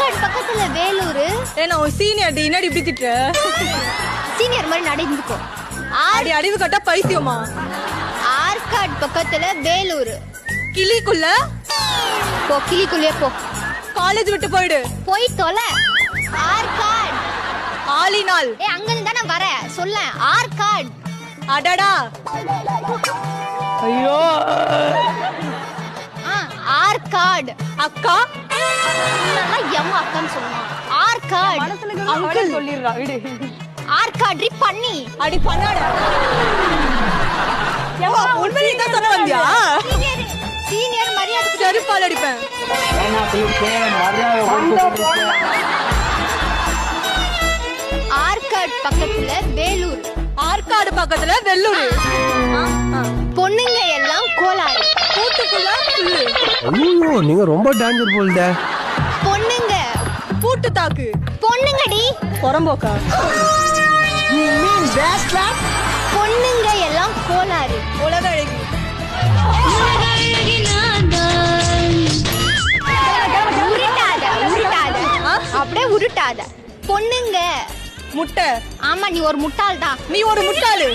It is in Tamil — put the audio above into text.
ஆற்காடு பக்கத்துல வேலூர். ஏன்னா உன் சீனியர் என்னடி இப்படி திட்டுற? சீனியர் மாதிரி நடந்துக்கோ. அடி அறிவு கட்ட பைத்தியமா? ஆற்காடு பக்கத்துல வேலூர். கிளிக்குள்ள போ, கிளிக்குள்ளே போ. காலேஜ் விட்டு போயிடு. போய் தொலை. ஆற்காடு. ஆலினால். அங்க இருந்து தானே வர சொல்ல. ஆற்காடு. அடடா. ஐயோ. ஆற்காடு. அக்கா எம்மா அக்கான்னு சொல்லுவான். ஆற்காடு. அங்கிள் சொல்லிடுறா விடு. ஆற்காடு பண்ணி. அடி பண்ணாடா. உண்மையிலே தான் சொல்ல வந்தியா? சீனியர் மரியாதை செருப்பால் அடிப்பேன். ஆற்காடு பக்கத்துல வேலூர். ஆற்காடு பக்கத்துல வெள்ளூர். பொண்ணுங்க எல்லாம் கோளாறு. பூட்டுக்குள்ள புல்லு. ஐயோ நீங்க ரொம்ப டேஞ்சர் போல்ட. பொண்ணுங்க பூட்டு தாக்கு. பொண்ணுங்கடி. புறம்போக்கா? You mean backslap? பொண்ணுங்க எல்லாம் கோளாறு. உலக அழகி. உருட்டாத உருட்டாத. அப்படியே உருட்டாத. பொண்ணுங்க முட்டை. ஆமா நீ ஒரு முட்டாள் தான். நீ ஒரு முட்டாளு.